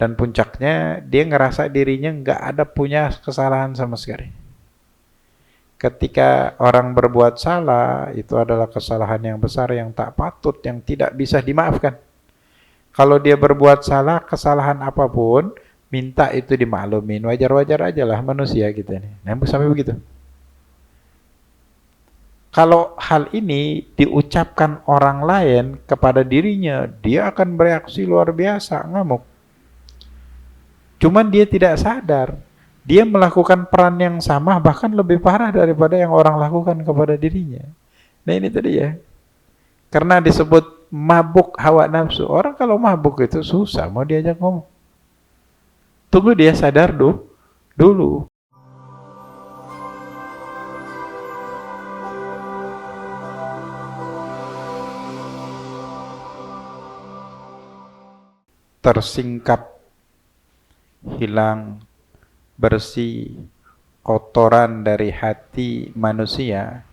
Dan puncaknya dia ngerasa dirinya nggak ada punya kesalahan sama sekali. Ketika orang berbuat salah, itu adalah kesalahan yang besar, yang tak patut, yang tidak bisa dimaafkan. Kalau dia berbuat salah, kesalahan apapun, minta itu dimaklumin. Wajar-wajar aja lah manusia gitu nih. Nah, sampai begitu. Kalau hal ini diucapkan orang lain kepada dirinya, dia akan bereaksi luar biasa, ngamuk. Cuman dia tidak sadar. Dia melakukan peran yang sama, bahkan lebih parah daripada yang orang lakukan kepada dirinya. Nah ini tadi ya. Karena disebut mabuk hawa nafsu. Orang kalau mabuk itu susah mau diajak ngomong. Tunggu dia sadar dulu. Tersingkap, hilang, bersih, kotoran dari hati manusia,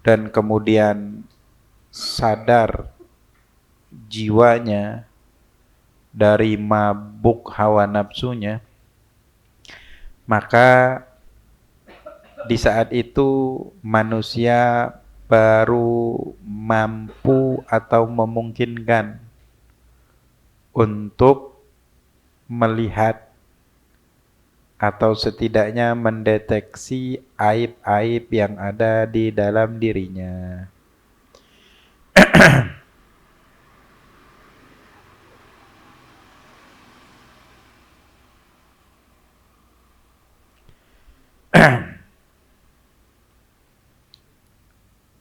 dan kemudian sadar jiwanya dari mabuk hawa nafsunya, maka di saat itu manusia baru mampu atau memungkinkan untuk melihat atau setidaknya mendeteksi aib-aib yang ada di dalam dirinya.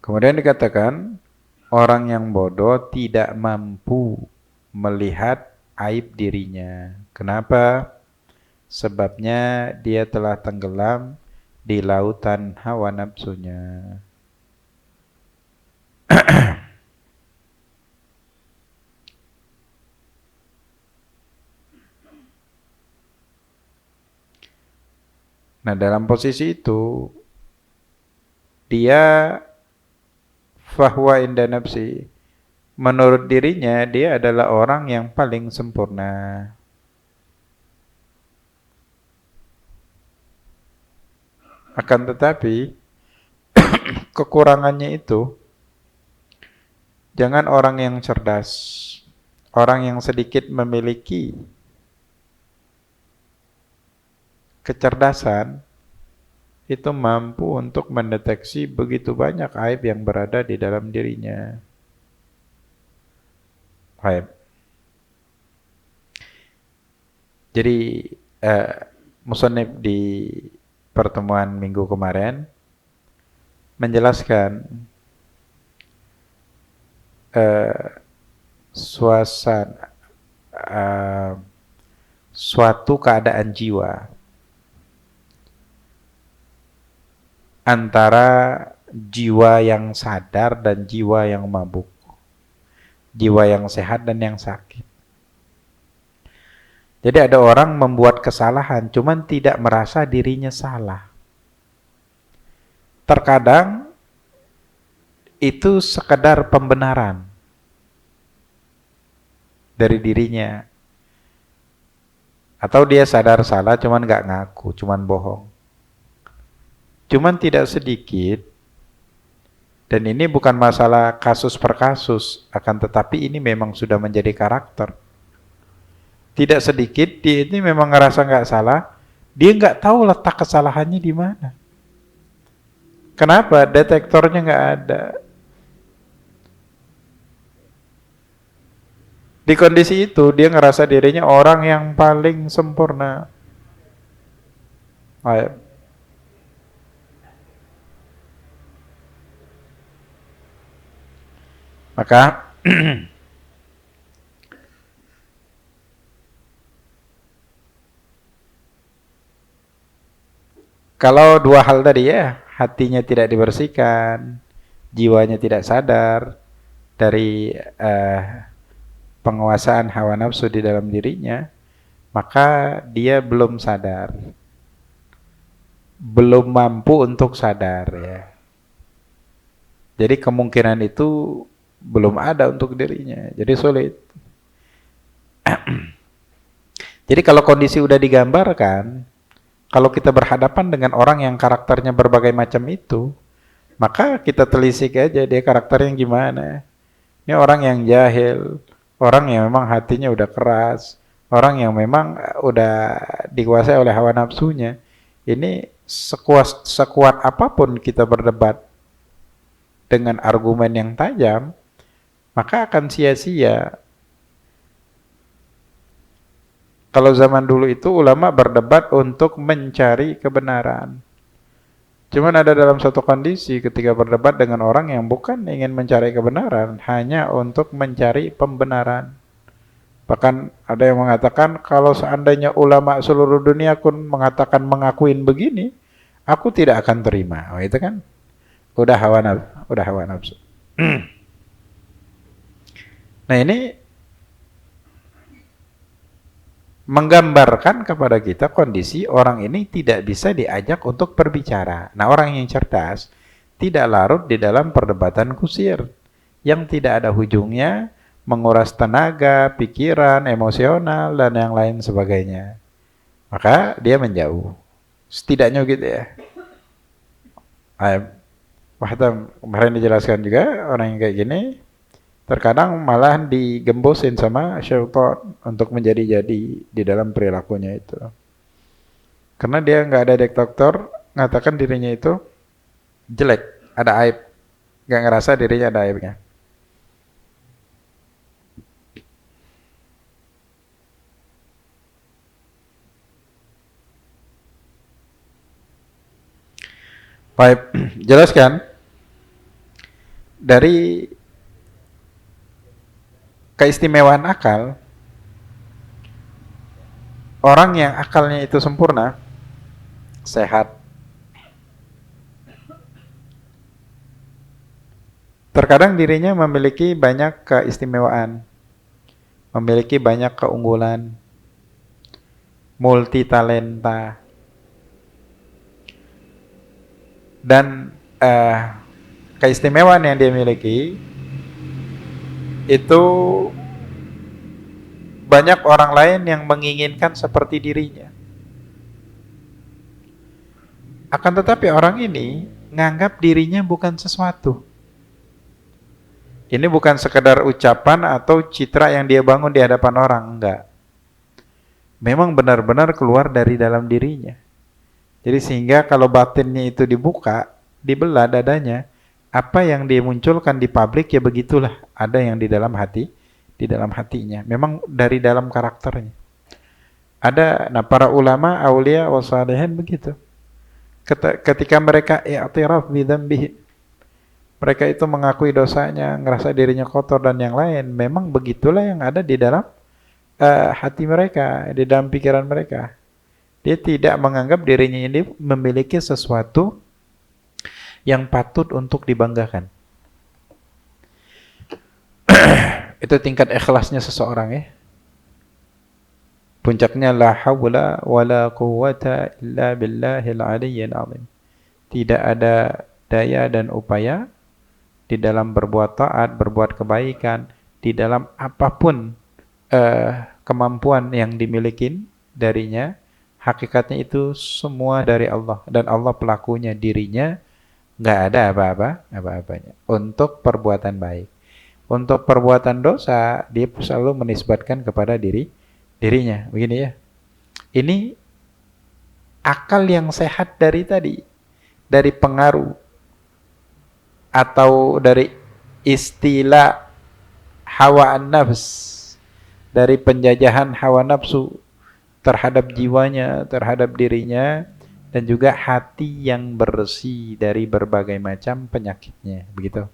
Kemudian dikatakan, orang yang bodoh tidak mampu melihat aib dirinya. Kenapa? Sebabnya dia telah tenggelam di lautan hawa nafsunya. Nah, dalam posisi itu, dia fahuwa inda nafsi, menurut dirinya dia adalah orang yang paling sempurna. Akan tetapi, kekurangannya itu, jangan orang yang cerdas, orang yang sedikit memiliki kecerdasan, itu mampu untuk mendeteksi begitu banyak aib yang berada di dalam dirinya. Aib. Jadi musannif di pertemuan minggu kemarin menjelaskan suatu keadaan jiwa antara jiwa yang sadar dan jiwa yang mabuk, jiwa yang sehat dan yang sakit. Jadi ada orang membuat kesalahan, cuman tidak merasa dirinya salah. Terkadang itu sekedar pembenaran dari dirinya. Atau dia sadar salah, cuman gak ngaku, cuman bohong. Cuman tidak sedikit, dan ini bukan masalah kasus per kasus, akan tetapi ini memang sudah menjadi karakter. Tidak sedikit, dia ini memang ngerasa nggak salah, dia nggak tahu letak kesalahannya di mana. Kenapa? Detektornya nggak ada. Di kondisi itu, dia ngerasa dirinya orang yang paling sempurna. Ayo. Maka kalau dua hal tadi ya, hatinya tidak dibersihkan, jiwanya tidak sadar dari penguasaan hawa nafsu di dalam dirinya, maka dia belum sadar, belum mampu untuk sadar ya. Jadi kemungkinan itu belum ada untuk dirinya, jadi sulit. Jadi kalau kondisi udah digambarkan, kalau kita berhadapan dengan orang yang karakternya berbagai macam itu, maka kita telisik aja dia karakternya gimana. Ini orang yang jahil, orang yang memang hatinya udah keras, orang yang memang udah dikuasai oleh hawa nafsunya. Ini sekuat apapun kita berdebat dengan argumen yang tajam, maka akan sia-sia. Kalau zaman dulu itu ulama berdebat untuk mencari kebenaran. Cuman ada dalam suatu kondisi ketika berdebat dengan orang yang bukan ingin mencari kebenaran, hanya untuk mencari pembenaran. Bahkan ada yang mengatakan kalau seandainya ulama seluruh dunia pun mengatakan mengakuin begini, aku tidak akan terima. Oh, itu kan udah hawa nafsu. Nah, ini menggambarkan kepada kita kondisi orang ini tidak bisa diajak untuk berbicara. Nah, orang yang cerdas tidak larut di dalam perdebatan kusir yang tidak ada ujungnya, menguras tenaga, pikiran, emosional, dan yang lain sebagainya. Maka dia menjauh. Setidaknya gitu ya. Kemarin dijelaskan juga orang yang kayak gini terkadang malah digembosin sama syaitan untuk menjadi-jadi di dalam perilakunya itu. Karena dia nggak ada detektor, ngatakan dirinya itu jelek, ada aib. Nggak ngerasa dirinya ada aibnya. Baik, jelaskan dari keistimewaan akal, orang yang akalnya itu sempurna, sehat, terkadang dirinya memiliki banyak keistimewaan, memiliki banyak keunggulan, multi talenta, dan keistimewaan yang dia miliki itu banyak orang lain yang menginginkan seperti dirinya. Akan tetapi orang ini nganggap dirinya bukan sesuatu. Ini bukan sekedar ucapan atau citra yang dia bangun di hadapan orang, enggak. Memang benar-benar keluar dari dalam dirinya. Jadi sehingga kalau batinnya itu dibuka, dibelah dadanya, apa yang dimunculkan di publik ya begitulah, ada yang di dalam hati, di dalam hatinya. Memang dari dalam karakternya. Ada, nah para ulama, aulia, wasalihin begitu. Ketika mereka i'tiraf bidzambihim, mereka itu mengakui dosanya, ngerasa dirinya kotor dan yang lain, memang begitulah yang ada di dalam hati mereka, di dalam pikiran mereka. Dia tidak menganggap dirinya ini memiliki sesuatu yang patut untuk dibanggakan. Itu tingkat ikhlasnya seseorang ya. Puncaknya la haula wala quwwata illa billahil aliyyil azim. Tidak ada daya dan upaya di dalam berbuat taat, berbuat kebaikan, di dalam apapun kemampuan yang dimiliki darinya, hakikatnya itu semua dari Allah, dan Allah pelakunya, dirinya nggak ada apa-apanya untuk perbuatan baik. Untuk perbuatan dosa dia selalu menisbatkan kepada dirinya. Begini ya. Ini akal yang sehat dari tadi, dari pengaruh atau dari istilah hawa an-nafs, dari penjajahan hawa nafsu terhadap jiwanya, terhadap dirinya, dan juga hati yang bersih dari berbagai macam penyakitnya, begitu.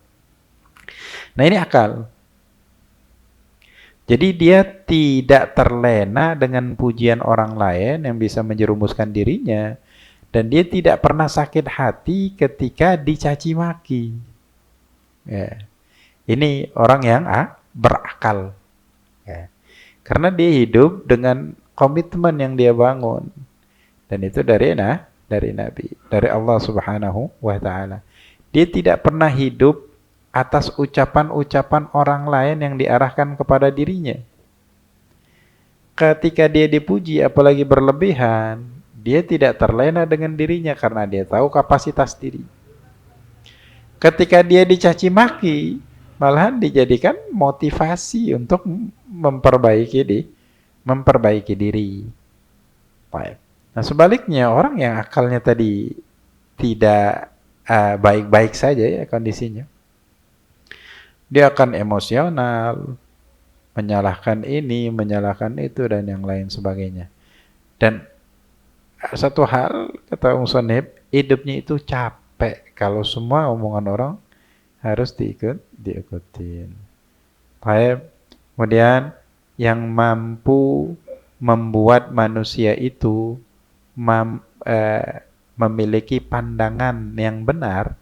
Nah, ini akal. Jadi dia tidak terlena dengan pujian orang lain yang bisa menjerumuskan dirinya, dan dia tidak pernah sakit hati ketika dicaci maki. Ya. Ini orang yang berakal. Ya. Karena dia hidup dengan komitmen yang dia bangun, dan itu dari Nabi, dari Allah Subhanahu wa Ta'ala. Dia tidak pernah hidup atas ucapan-ucapan orang lain yang diarahkan kepada dirinya. ketika dia dipuji apalagi berlebihan, dia tidak terlena dengan dirinya karena dia tahu kapasitas diri. Ketika dia dicaci maki, malahan dijadikan motivasi untuk memperbaiki diri. Baik. Nah, sebaliknya orang yang akalnya tadi tidak baik-baik saja ya kondisinya, dia akan emosional, menyalahkan ini, menyalahkan itu, dan yang lain sebagainya. Dan satu hal, kata Musonib, hidupnya itu capek kalau semua omongan orang harus diikutin. Baik. Kemudian yang mampu membuat manusia itu memiliki pandangan yang benar,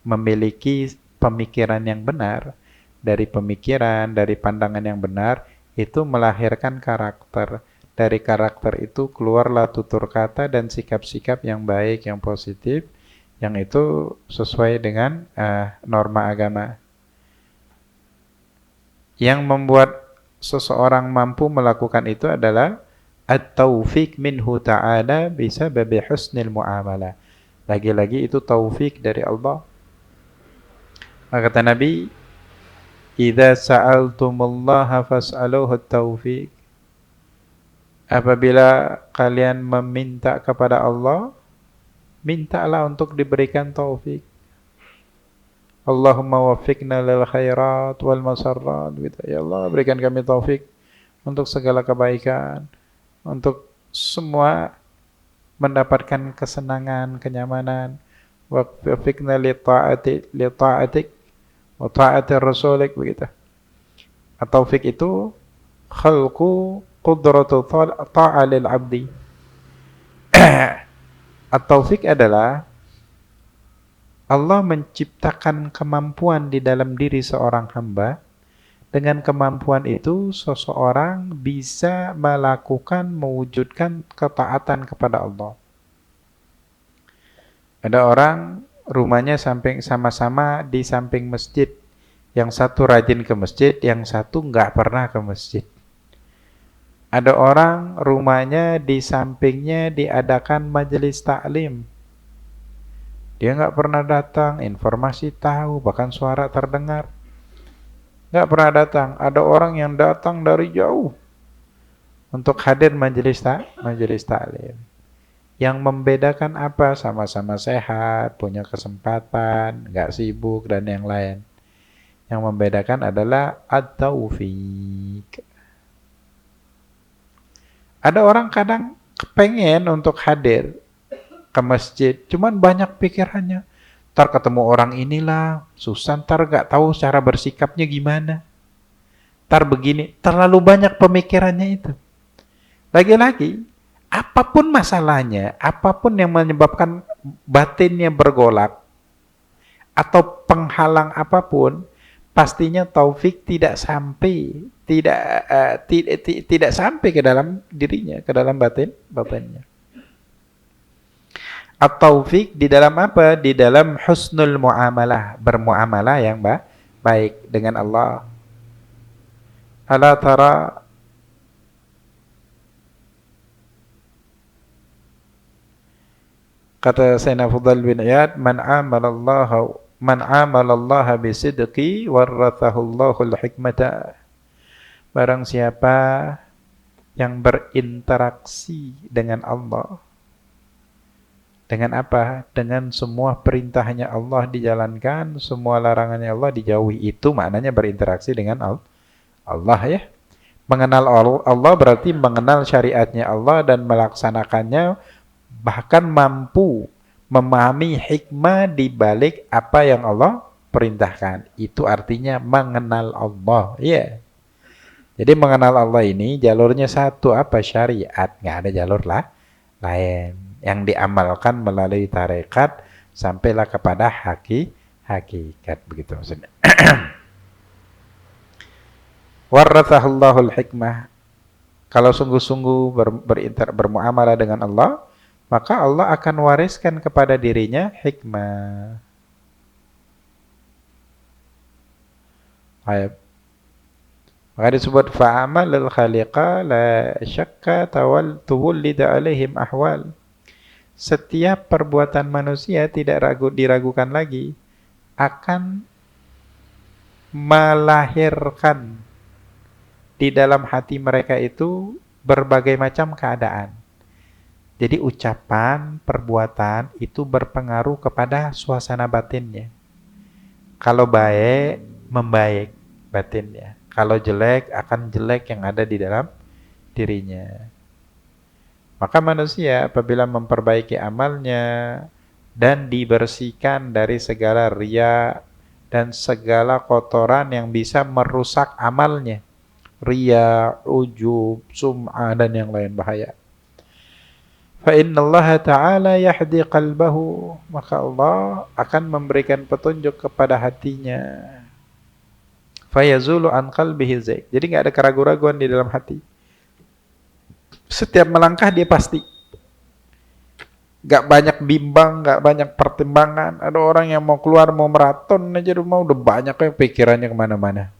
memiliki pemikiran yang benar, dari pemikiran, dari pandangan yang benar, itu melahirkan karakter. Dari karakter itu keluarlah tutur kata dan sikap-sikap yang baik, yang positif, yang itu sesuai dengan norma agama. Yang membuat seseorang mampu melakukan itu adalah at-taufiq minhu ta'ala bisababi husnil muamalah. Lagi-lagi itu taufik dari Allah. Maka kata Nabi, idza sa'altumullaha fas'aluhu at-taufiq. Apabila kalian meminta kepada Allah, mintalah untuk diberikan taufik. Allahumma waffiqna lil khairat wal masarrat. Ya Allah, berikan kami taufik untuk segala kebaikan, untuk semua mendapatkan kesenangan, kenyamanan. Waffiqna li ta'atik wa ta'ati rasulik, begitu. At-taufik itu khalqu qudratu ta'alil abdi. At-taufik adalah Allah menciptakan kemampuan di dalam diri seorang hamba. Dengan kemampuan itu seseorang bisa melakukan, mewujudkan ketaatan kepada Allah. Ada orang rumahnya sama-sama di samping masjid. Yang satu rajin ke masjid, yang satu nggak pernah ke masjid. Ada orang rumahnya di sampingnya diadakan majelis taklim. Dia nggak pernah datang, informasi tahu, bahkan suara terdengar. Nggak pernah datang. Ada orang yang datang dari jauh untuk hadir majelis taklim. Yang membedakan apa? Sama-sama sehat, punya kesempatan, nggak sibuk, dan yang lain. Yang membedakan adalah at-taufiq. Ada orang kadang kepengen untuk hadir ke masjid, cuman banyak pikirannya. Ntar ketemu orang inilah, susah, ntar gak tahu cara bersikapnya gimana. Ntar begini, terlalu banyak pemikirannya itu. Lagi-lagi, apapun masalahnya, apapun yang menyebabkan batinnya bergolak, atau penghalang apapun, pastinya taufik tidak sampai ke dalam dirinya, ke dalam batinnya. At-taufik di dalam apa? Di dalam husnul muamalah, bermuamalah yang baik dengan Allah. Ala tara kata Sayyidina Fudhal bin Iyad, man amalallaha bisidqi warathahu Allahul hikmata. Barang siapa yang berinteraksi dengan Allah, dengan apa? Dengan semua perintahnya Allah dijalankan, semua larangannya Allah dijauhi. Itu maknanya berinteraksi dengan Allah ya. Mengenal Allah berarti mengenal syariatnya Allah dan melaksanakannya, bahkan mampu memahami hikmah di balik apa yang Allah perintahkan. Itu artinya mengenal Allah ya. Jadi mengenal Allah ini jalurnya satu, apa? Syariat. Nggak ada jalur lain yang diamalkan melalui tarekat sampailah kepada hakikat, begitu maksudnya. Warathahallahul hikmah. Kalau sungguh-sungguh bermuamalah dengan Allah, maka Allah akan wariskan kepada dirinya hikmah. Baik. Maka disebut fa'amalul khaliqa la syakka tuwallida alaihim ahwal. Setiap perbuatan manusia tidak diragukan lagi akan melahirkan di dalam hati mereka itu berbagai macam keadaan. Jadi ucapan, perbuatan itu berpengaruh kepada suasana batinnya. Kalau baik, membaik batinnya. Kalau jelek, akan jelek yang ada di dalam dirinya. Maka manusia apabila memperbaiki amalnya dan dibersihkan dari segala riya dan segala kotoran yang bisa merusak amalnya, riya, ujub, sum'ah, dan yang lain bahaya. Fa innallaha ta'ala yahdi qalbahu, maka Allah akan memberikan petunjuk kepada hatinya. Fa yazulu an qalbihi zaik. Jadi enggak ada keraguan-raguan di dalam hati. Setiap melangkah dia pasti. Enggak banyak bimbang, enggak banyak pertimbangan. Ada orang yang mau keluar, mau maraton aja rumah udah banyak kayak pikirannya kemana-mana.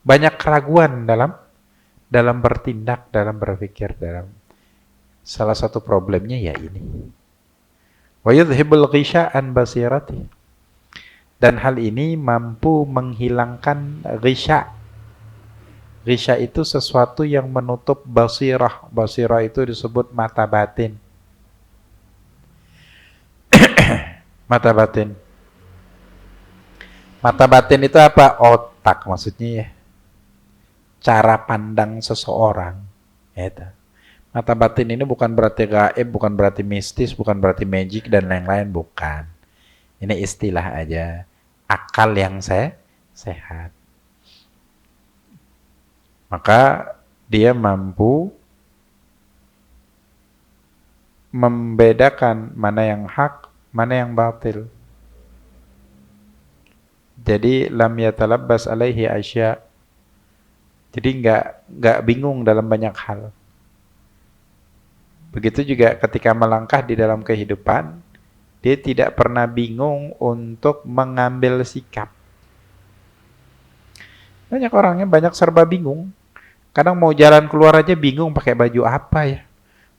Banyak keraguan dalam bertindak, dalam berpikir, dalam salah satu problemnya ya ini. Wa yudhibul ghisha an basirati. Dan hal ini mampu menghilangkan ghisha. Ghisha itu sesuatu yang menutup basirah. Basirah itu disebut mata batin. Mata batin. Mata batin itu apa? Otak maksudnya ya. Cara pandang seseorang. Itu. Mata batin ini bukan berarti gaib, bukan berarti mistis, bukan berarti magic dan lain-lain, bukan. Ini istilah aja. Akal yang sehat. Maka dia mampu membedakan mana yang hak, mana yang batil. Jadi lam yatalabbas alaihi asya. Jadi enggak bingung dalam banyak hal. Begitu juga ketika melangkah di dalam kehidupan, dia tidak pernah bingung untuk mengambil sikap. Banyak orangnya banyak serba bingung. Kadang mau jalan keluar aja bingung pakai baju apa ya.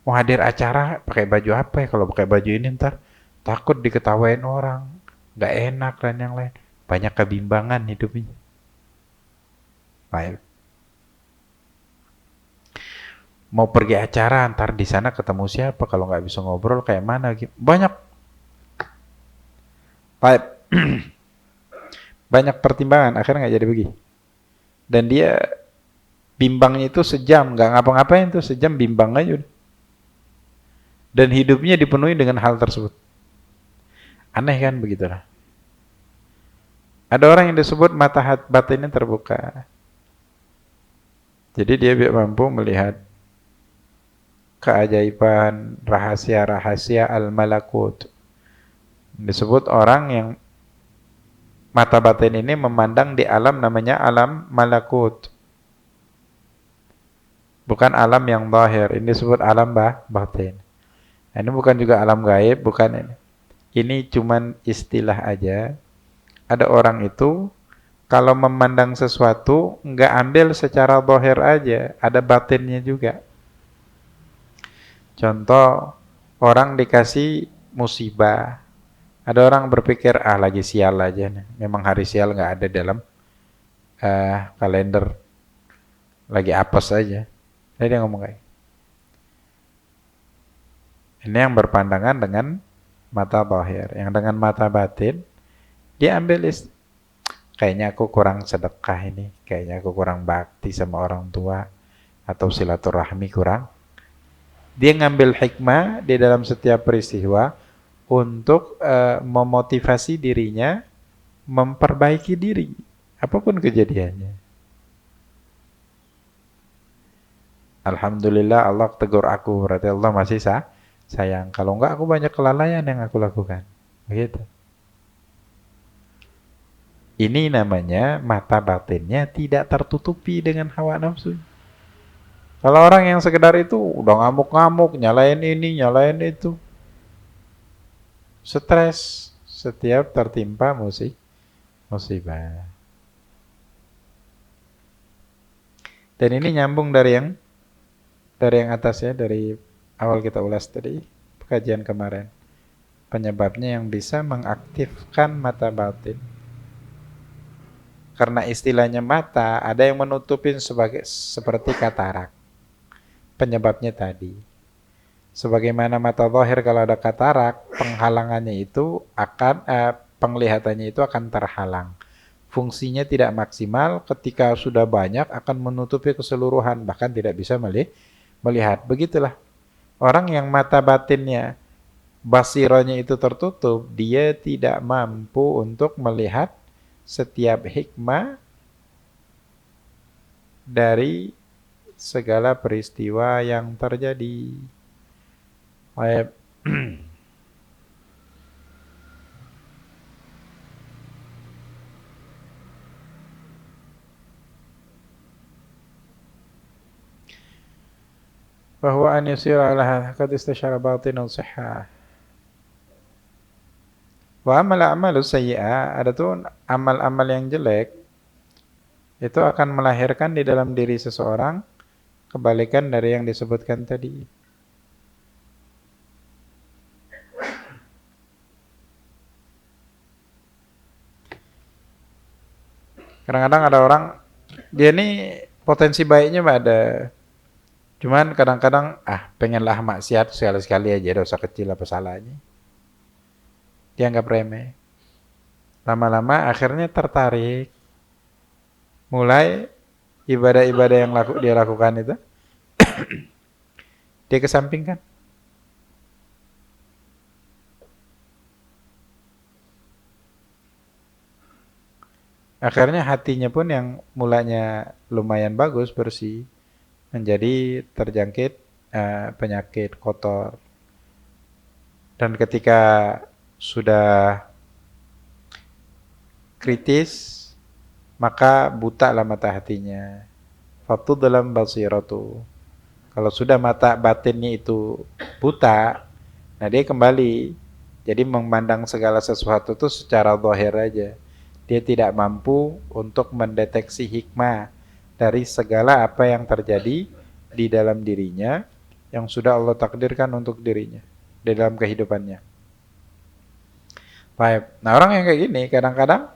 Mau hadir acara pakai baju apa ya. Kalau pakai baju ini ntar takut diketawain orang. Gak enak dan yang lain. Banyak kebimbangan hidupnya. Baik. Mau pergi acara, ntar di sana ketemu siapa, kalau nggak bisa ngobrol kayak mana, banyak. Baik. Banyak pertimbangan, akhirnya nggak jadi pergi. Dan dia bimbangnya itu sejam, nggak ngapa-ngapain tuh, sejam bimbang aja udah. Dan hidupnya dipenuhi dengan hal tersebut. Aneh kan begitulah. Ada orang yang disebut mata batinnya terbuka. Jadi dia mampu melihat keajaiban, rahasia-rahasia al-malakut. Disebut orang yang mata batin ini memandang di alam namanya alam malakut. Bukan alam yang zahir, ini disebut alam batin. Ini bukan juga alam gaib, bukan ini. Ini cuman istilah aja. Ada orang itu kalau memandang sesuatu nggak ambil secara zahir aja, ada batinnya juga. Contoh, orang dikasih musibah. Ada orang berpikir, lagi sial aja nih. Memang hari sial nggak ada dalam kalender. Lagi apes aja. Jadi dia ngomong kayak. Ini yang berpandangan dengan mata zahir. Yang dengan mata batin, dia ambil kayaknya aku kurang sedekah ini. Kayaknya aku kurang bakti sama orang tua. Atau silaturahmi kurang. Dia ngambil hikmah di dalam setiap peristiwa untuk memotivasi dirinya memperbaiki diri, apapun kejadiannya. Alhamdulillah Allah tegur aku, berarti Allah masih sayang. Kalau enggak aku banyak kelalaian yang aku lakukan. Begitu. Ini namanya mata batinnya tidak tertutupi dengan hawa nafsu. Kalau orang yang sekedar itu udah ngamuk-ngamuk, nyalain ini, nyalain itu. Stres setiap tertimpa musibah. Dan ini nyambung dari yang atas ya, dari awal kita ulas tadi, kajian kemarin. Penyebabnya yang bisa mengaktifkan mata batin. Karena istilahnya mata, ada yang menutupin seperti katarak. Penyebabnya tadi. Sebagaimana mata zahir kalau ada katarak, penghalangannya itu penglihatannya itu akan terhalang. Fungsinya tidak maksimal, ketika sudah banyak akan menutupi keseluruhan, bahkan tidak bisa melihat. Begitulah. Orang yang mata batinnya, basiranya itu tertutup, dia tidak mampu untuk melihat setiap hikmah dari segala peristiwa yang terjadi. Baik. Bahwa an yusira ala qad istasyara batinun sihha. Wa amal amalu sayyi'ah, ada tuh amal-amal yang jelek itu akan melahirkan di dalam diri seseorang kebalikan dari yang disebutkan tadi. Kadang-kadang ada orang, dia nih potensi baiknya mah ada, cuman kadang-kadang pengenlah maksiat sekali-sekali aja, dosa kecil apa salahnya. Dianggap remeh. Lama-lama akhirnya tertarik, mulai ibadah-ibadah yang dia lakukan itu dia kesampingkan. Akhirnya hatinya pun yang mulanya lumayan bagus, bersih, menjadi terjangkit penyakit kotor. Dan ketika sudah kritis, maka buta lah mata hatinya. Fatu dalam basiratu. Kalau sudah mata batinnya itu buta, nah dia kembali jadi memandang segala sesuatu itu secara zahir aja. Dia tidak mampu untuk mendeteksi hikmah dari segala apa yang terjadi di dalam dirinya yang sudah Allah takdirkan untuk dirinya di dalam kehidupannya. Baik. Nah, orang yang kayak gini kadang-kadang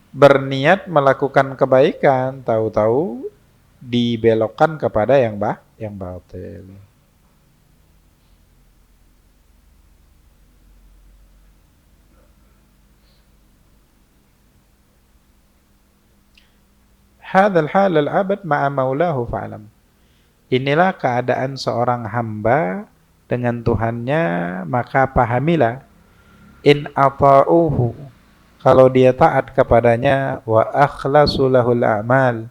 berniat melakukan kebaikan, tahu-tahu dibelokkan kepada yang batil. Hadzal halal abad ma'a maulahu fa'lam. Inilah keadaan seorang hamba dengan Tuhannya, maka pahamilah. In ata'uhu, kalau dia taat kepadanya, wa akhlasu lahul a'mal,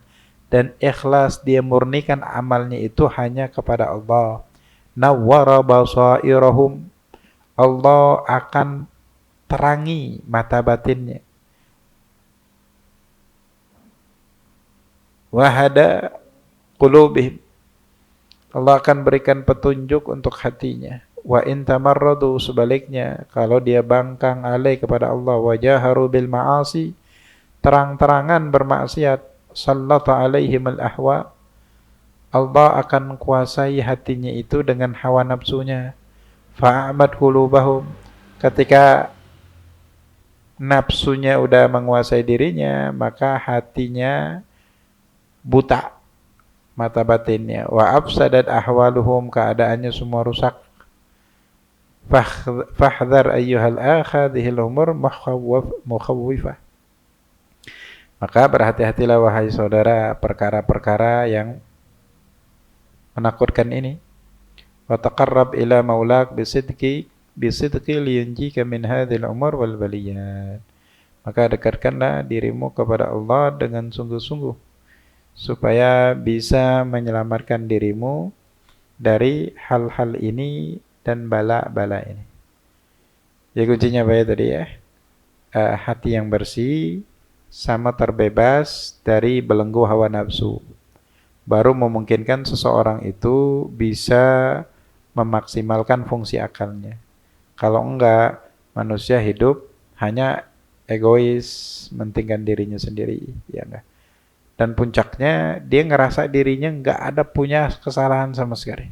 dan ikhlas dia murnikan amalnya itu hanya kepada Allah. Nawwara basairahum, Allah akan terangi mata batinnya. Wahada qulubihim, Allah akan berikan petunjuk untuk hatinya. Wa in tamarradu, sebaliknya kalau dia bangkang alai kepada Allah, wajaharu bil ma'asi, terang-terangan bermaksiat, sallata alaihim al-ahwa, Allah akan kuasai hatinya itu dengan hawa nafsunya. Fa'amad qulubahum, ketika nafsunya udah menguasai dirinya, maka hatinya buta, mata batinnya. Wa afsadat ahwaluhum, keadaannya semua rusak. Fahdhar ayyuhal akhadhil umur mukhawwifah, maka berhati-hatilah wahai saudara perkara-perkara yang menakutkan ini. Wa taqarrab ila maulak bisidqi liyunjika min hadhil umur wal baliyat, maka dekatkanlah dirimu kepada Allah dengan sungguh-sungguh supaya bisa menyelamatkan dirimu dari hal-hal ini dan bala-bala ini. Jadi kuncinya apa ya tadi ya? Hati yang bersih sama terbebas dari belenggu hawa nafsu, baru memungkinkan seseorang itu bisa memaksimalkan fungsi akalnya. Kalau enggak, manusia hidup hanya egois, mentingkan dirinya sendiri, ya enggak? Dan puncaknya dia ngerasa dirinya nggak ada punya kesalahan sama sekali.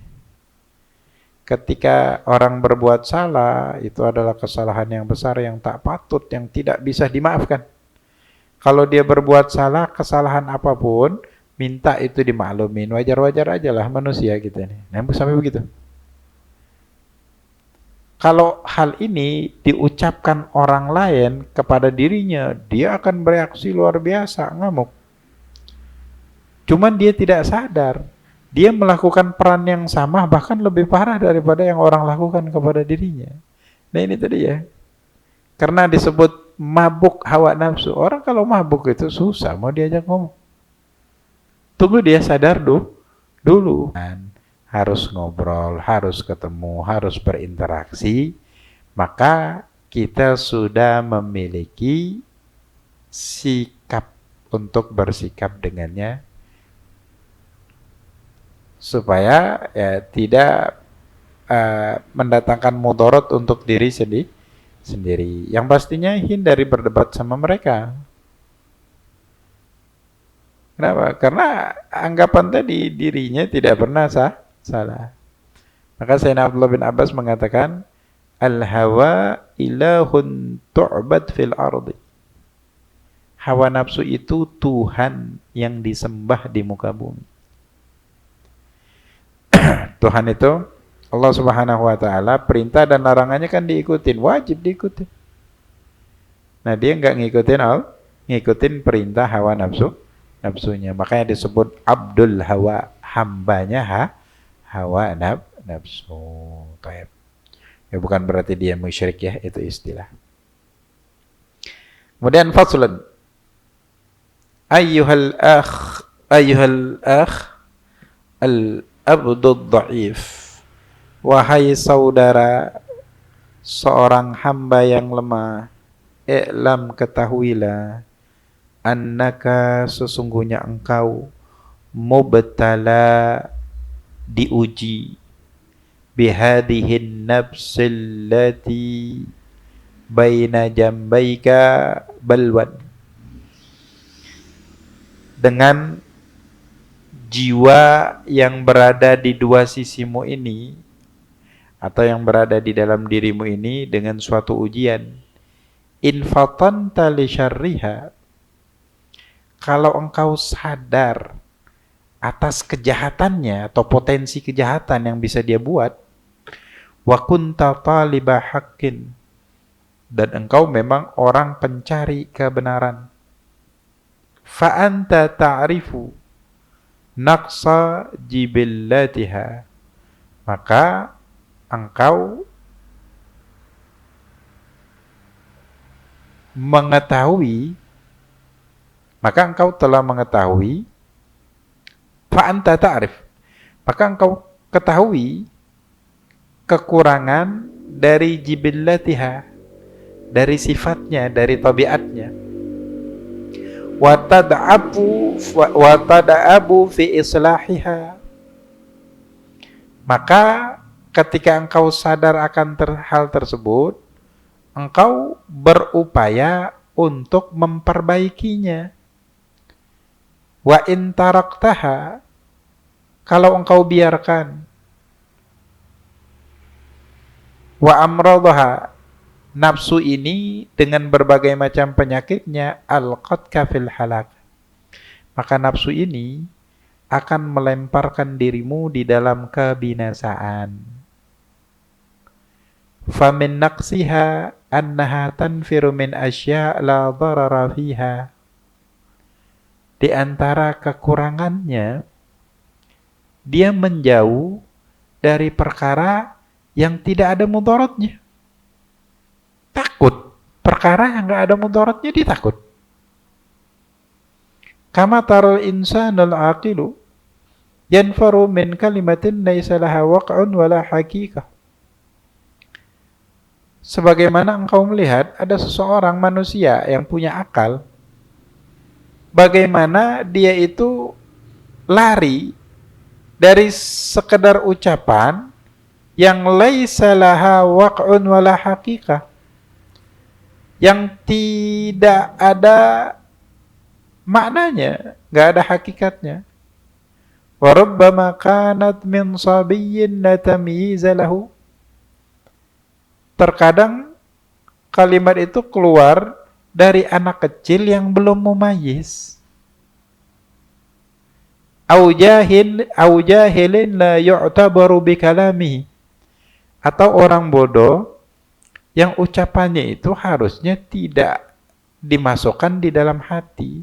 Ketika orang berbuat salah, itu adalah kesalahan yang besar yang tak patut, yang tidak bisa dimaafkan. Kalau dia berbuat salah, kesalahan apapun, minta itu dimaklumin. Wajar-wajar aja lah manusia kita ini. Nah, sampai begitu. Kalau hal ini diucapkan orang lain kepada dirinya, dia akan bereaksi luar biasa, ngamuk. Cuman dia tidak sadar. Dia melakukan peran yang sama, bahkan lebih parah daripada yang orang lakukan kepada dirinya. Nah ini tadi ya. Karena disebut mabuk hawa nafsu. Orang kalau mabuk itu susah mau diajak ngomong. Tunggu dia sadar dulu. Harus ngobrol, harus ketemu, harus berinteraksi. Maka kita sudah memiliki sikap untuk bersikap dengannya, supaya ya tidak mendatangkan mudarat untuk diri sendiri. Yang pastinya hindari berdebat sama mereka. Kenapa? Karena anggapan tadi dirinya tidak pernah salah. Maka Sayyidina Abdullah bin Abbas mengatakan, al-hawa ilahun tu'bad fil ardi. Hawa nafsu itu Tuhan yang disembah di muka bumi. Tuhan itu Allah Subhanahu wa taala, perintah dan larangannya kan diikutin, wajib diikutin. Nah, dia enggak ngikutin perintah hawa nafsunya. Makanya disebut abdul hawa, hambanya hawa nafsu. Taib. Ya bukan berarti dia musyrik ya, itu istilah. Kemudian faslun. Ayyuhal akh al-abdud dha'if. Wahai saudara, seorang hamba yang lemah, i'lam, ketahuilah, annaka, sesungguhnya engkau, mubtala, diuji, bihadihin nafsil lati baina jambaika balwan, dengan jiwa yang berada di dua sisimu ini, atau yang berada di dalam dirimu ini, dengan suatu ujian. In fatanta li syarriha, kalau engkau sadar atas kejahatannya atau potensi kejahatan yang bisa dia buat, wa kunta taliba haqqin, dan engkau memang orang pencari kebenaran, fa anta ta'rifu naqsa jibillatiha, maka engkau telah mengetahui, fa anta ta'rif, maka engkau ketahui kekurangan dari jibillatiha, dari sifatnya, dari tabiatnya. Wa tada'abu fi islahiha, maka ketika engkau sadar akan hal tersebut, engkau berupaya untuk memperbaikinya. Wa in taraktaha, kalau engkau biarkan, wa amradaha, nafsu ini dengan berbagai macam penyakitnya, alqatka fil halak, maka nafsu ini akan melemparkan dirimu di dalam kebinasaan. Famin naqsiha annaha tanfiru min asya' la dharara fiha, di antara kekurangannya, dia menjauh dari perkara yang tidak ada mudaratnya. Takut perkara yang enggak ada mudaratnya, dia takut. Kama taral insanul aqilu yanfaru min kalimatin laisa laha waq'un wala haqiqah, sebagaimana engkau melihat ada seseorang manusia yang punya akal, bagaimana dia itu lari dari sekedar ucapan yang laisa laha waq'un wala haqiqah, yang tidak ada maknanya, nggak ada hakikatnya. Wa rubbama kanat min sabiyyin la tamyiza lahu. Terkadang kalimat itu keluar dari anak kecil yang belum mumayyiz. Au jahilin la yu'tabaru bi kalamihi. Atau orang bodoh yang ucapannya itu harusnya tidak dimasukkan di dalam hati,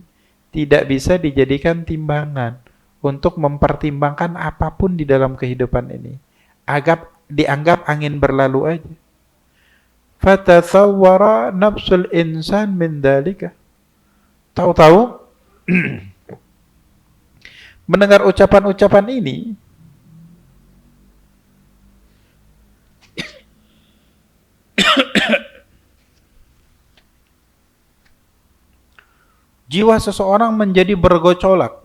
tidak bisa dijadikan timbangan untuk mempertimbangkan apapun di dalam kehidupan ini. Dianggap angin berlalu aja. Fatathawwara nafsul insan min dalika. Tahu-tahu mendengar ucapan-ucapan ini, jiwa seseorang menjadi bergejolak.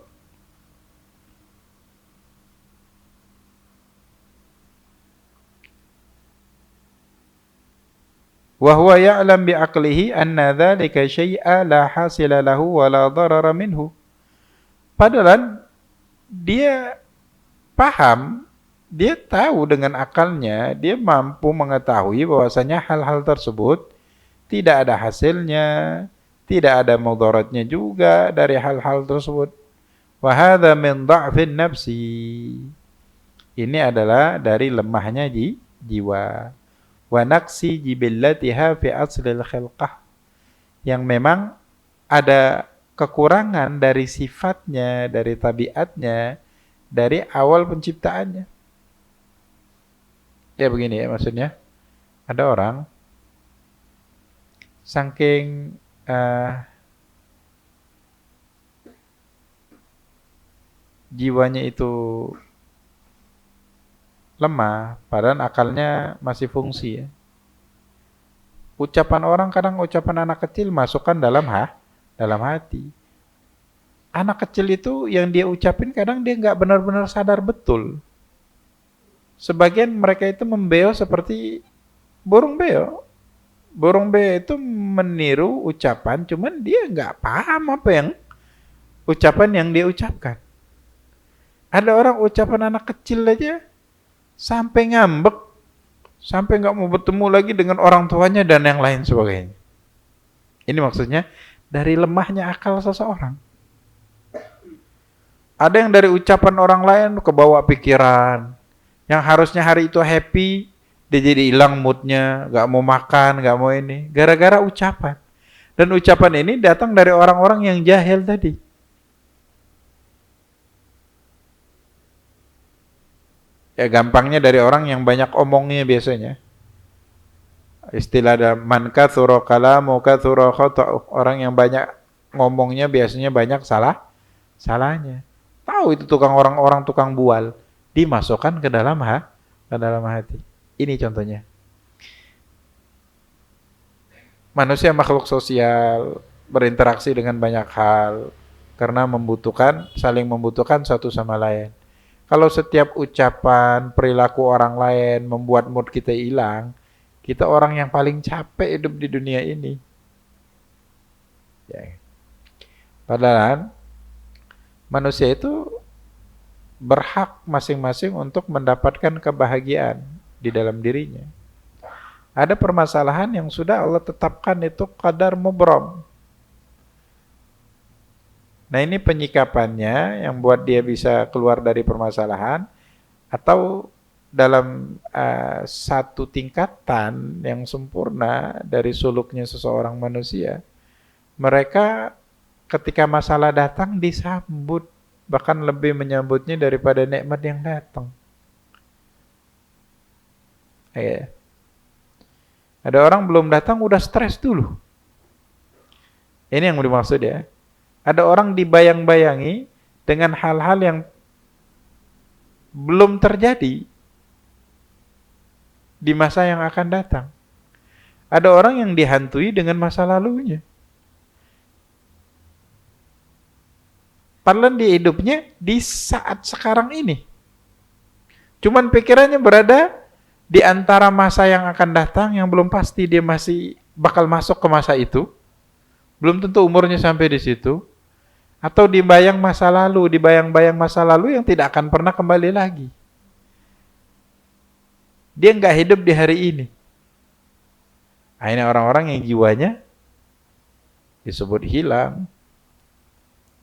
Wa huwa ya'lam bi aqlihi anna dzalika syai'a la hasila lahu wa la darara minhu. Padahal dia paham, dia tahu dengan akalnya, dia mampu mengetahui bahwasanya hal-hal tersebut tidak ada hasilnya, tidak ada mudaratnya juga dari hal-hal tersebut. Wa hadza min dha'fin nafsi. Ini adalah dari lemahnya jiwa. Wa naqsi jibillatiha fi aslil khilqah. Yang memang ada kekurangan dari sifatnya, dari tabiatnya, dari awal penciptaannya. Ya begini ya maksudnya. Ada orang saking jiwanya itu lemah, padahal akalnya masih fungsi ya. Ucapan orang kadang ucapan anak kecil masukkan dalam hati. Anak kecil itu yang dia ucapin kadang dia nggak benar-benar sadar betul. Sebagian mereka itu membeo seperti burung beo. Burung beo itu meniru ucapan, cuman dia nggak paham apa yang ucapan yang dia ucapkan. Ada orang ucapan anak kecil aja sampai ngambek, sampai nggak mau bertemu lagi dengan orang tuanya dan yang lain sebagainya. Ini maksudnya dari lemahnya akal seseorang. Ada yang dari ucapan orang lain kebawa pikiran, yang harusnya hari itu happy, dia jadi hilang moodnya, nggak mau makan, nggak mau ini, gara-gara ucapan. Dan ucapan ini datang dari orang-orang yang jahil tadi. Ya gampangnya dari orang yang banyak omongnya biasanya. Istilah ada man katsura kalamu katsura khata'u. Orang yang banyak ngomongnya biasanya banyak salahnya. Tahu itu orang tukang bual, dimasukkan ke dalam hati. Ini contohnya. Manusia makhluk sosial, berinteraksi dengan banyak hal karena saling membutuhkan satu sama lain. Kalau setiap ucapan, perilaku orang lain membuat mood kita hilang, kita orang yang paling capek hidup di dunia ini. Ya. Padahal manusia itu berhak masing-masing untuk mendapatkan kebahagiaan di dalam dirinya. Ada permasalahan yang sudah Allah tetapkan itu qadar mubram. Nah ini penyikapannya yang buat dia bisa keluar dari permasalahan atau dalam satu tingkatan yang sempurna dari suluknya seseorang manusia. Mereka ketika masalah datang disambut, bahkan lebih menyambutnya daripada nikmat yang datang. Ya. Ada orang belum datang udah stres dulu. Ini yang dimaksud ya. Ada orang dibayang-bayangi dengan hal-hal yang belum terjadi di masa yang akan datang. Ada orang yang dihantui dengan masa lalunya. Padahal di hidupnya di saat sekarang ini. Cuman pikirannya berada di antara masa yang akan datang yang belum pasti dia masih bakal masuk ke masa itu. Belum tentu umurnya sampai di situ. Atau dibayang masa lalu, dibayang-bayang masa lalu yang tidak akan pernah kembali lagi. Dia nggak hidup di hari ini. Nah, ini orang-orang yang jiwanya disebut hilang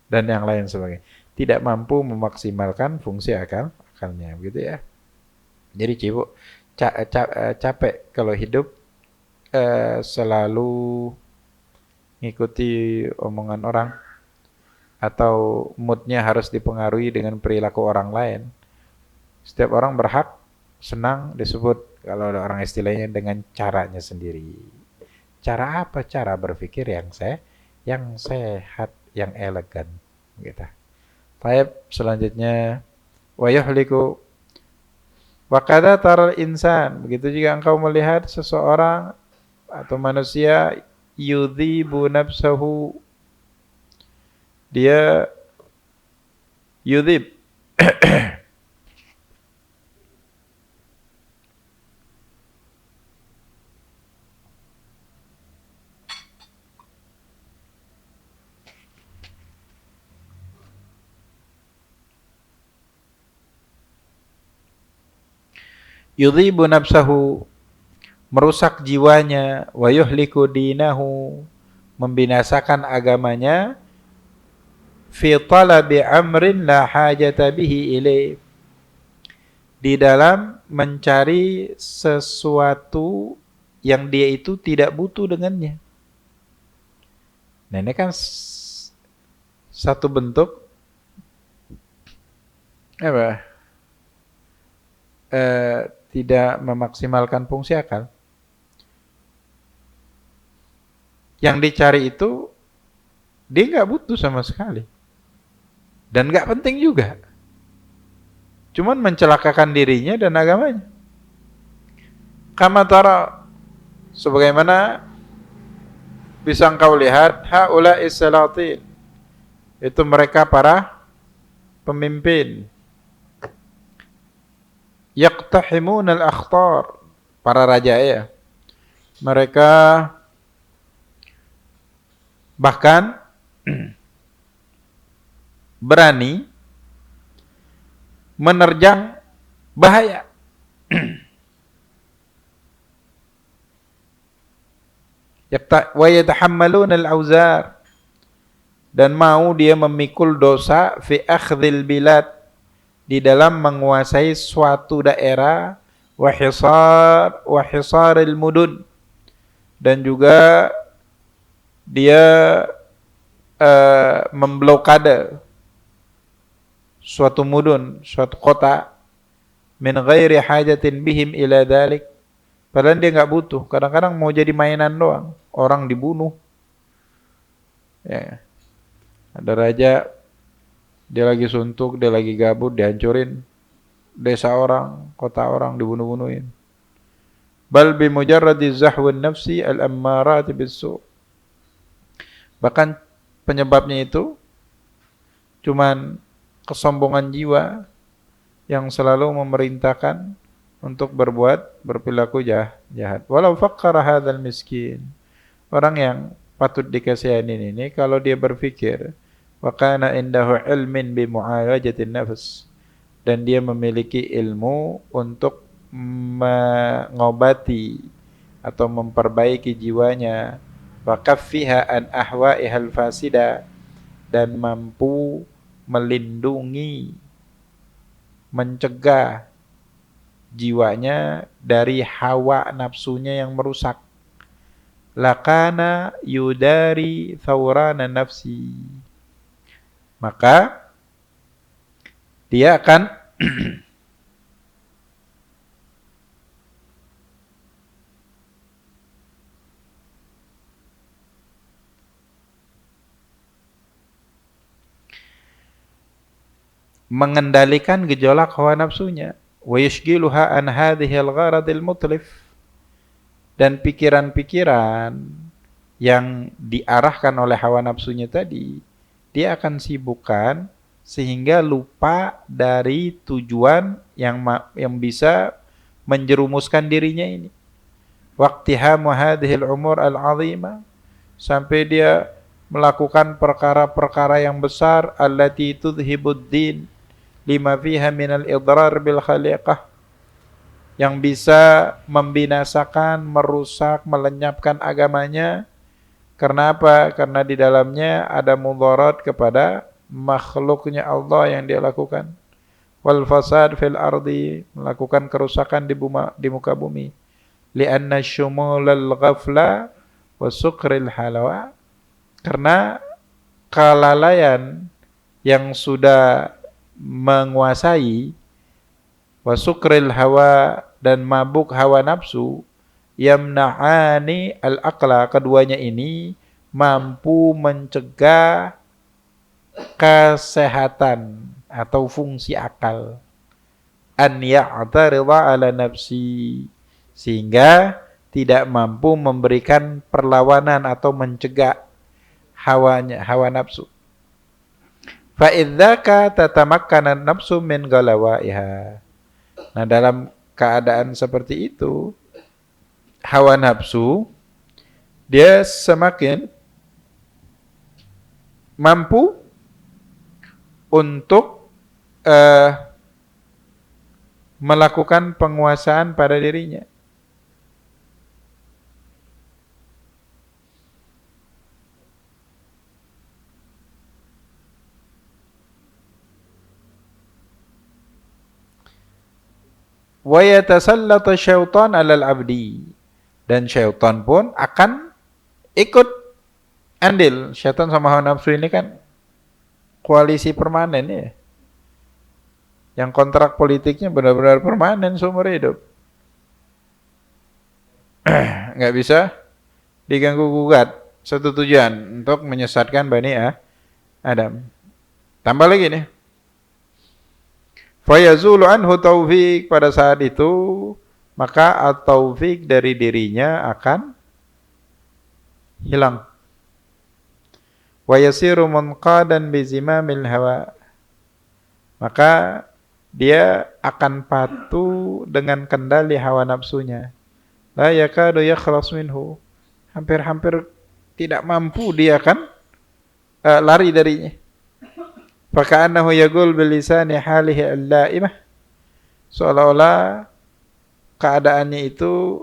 dan yang lain sebagainya. Tidak mampu memaksimalkan fungsi akalnya, begitu ya. Jadi capek kalau hidup selalu ngikuti omongan orang atau moodnya harus dipengaruhi dengan perilaku orang lain. Setiap orang berhak senang disebut, kalau ada orang istilahnya, dengan caranya sendiri. Cara apa? Cara berpikir yang sehat, yang elegan, gitu. Baik, selanjutnya wa yuhliku wa qad taral insan. Begitu juga engkau melihat seseorang atau manusia yudhibu nafsahu, dia yudhib yudhibu nafsahu, merusak jiwanya, wa yuhliku dinahu, membinasakan agamanya, fi talabi amrin la hajata bihi ilaih, di dalam mencari sesuatu yang dia itu tidak butuh dengannya. Nah, ini kan satu bentuk apa? Tidak memaksimalkan fungsi akal. Yang dicari itu dia nggak butuh sama sekali dan nggak penting juga, cuman mencelakakan dirinya dan agamanya. Kama tara, sebagaimana bisa engkau lihat, haula'is salatin, itu mereka para pemimpin, yaqtahimun al-akhtar, para raja ya, mereka bahkan berani menerjang bahaya. Wa yatahammalun al-auzar, dan mau dia memikul dosa, fi akhdhil bilad, di dalam menguasai suatu daerah, wa hisaril mudun, dan juga dia memblokade suatu mudun, suatu kota, min ghairi hajatin bihim ila dhalik, padahal dia nggak butuh. Kadang-kadang mau jadi mainan doang, orang dibunuh. Ya. Ada raja, dia lagi suntuk, dia lagi gabut, dihancurin desa orang, kota orang, dibunuh-bunuhin. Bal bi mujarradi zahwin nafsi al-ammarati bis-su'. Bahkan penyebabnya itu cuman kesombongan jiwa yang selalu memerintahkan untuk berperilaku jahat. Walau faqqara hadzal miskin, orang yang patut dikasihanin ini, kalau dia berpikir wa kana indahu ilmin bi mu'alajatin nafs, dan dia memiliki ilmu untuk mengobati atau memperbaiki jiwanya, wa kaffiha an ahwa'ihal fasida, dan mampu melindungi, mencegah jiwanya dari hawa nafsunya yang merusak, lakana yudari thawrana nafsi, maka dia akan mengendalikan gejolak hawa nafsunya, wa yushghiluha an hadhil gharadil mutlif, dan pikiran-pikiran yang diarahkan oleh hawa nafsunya tadi, dia akan sibukkan sehingga lupa dari tujuan yang bisa menjerumuskan dirinya ini. Waqtihamu hadhil umur al-'azimah, sampai dia melakukan perkara-perkara yang besar, allati tudhibuddin lima fiha minal idrar bil khaliqah, yang bisa membinasakan, merusak, melenyapkan agamanya. Karena apa? Karena di dalamnya ada mudarat kepada makhluknya Allah yang dia lakukan. Wal fasad fil ardi, melakukan kerusakan di muka bumi. Lianna syumulal ghafla wa sukril halawa, karena kelalaian yang sudah menguasai, wa sukril hawa, dan mabuk hawa nafsu, yamna'ani al-aqla, keduanya ini mampu mencegah kesehatan atau fungsi akal, an ya'tarida ala nafsi, sehingga tidak mampu memberikan perlawanan atau mencegah hawa nafsu. Fa idzaka tatamakkana nafsu min galawaiha. Nah, dalam keadaan seperti itu, hawa nafsu dia semakin mampu untuk melakukan penguasaan pada dirinya. Wa yatasallatu syaitan 'alal 'abdi, dan syaitan pun akan ikut andil. Syaitan sama hawa nafsu ini kan koalisi permanen ya. Yang kontrak politiknya benar-benar permanen seumur hidup. Nggak bisa diganggu gugat. Satu tujuan, untuk menyesatkan Bani Adam. Tambah lagi nih. Fayazulu anhu taufik, pada saat itu maka at-taufik dari dirinya akan hilang. Wa yasiru munqadan bi zimamil hawa, maka dia akan patuh dengan kendali hawa nafsunya. La yakadu yakhlas minhu, hampir-hampir tidak mampu dia akan lari darinya. Faka'annahu yaqul bilisani halihi al-la'imah, seolah-olah keadaannya itu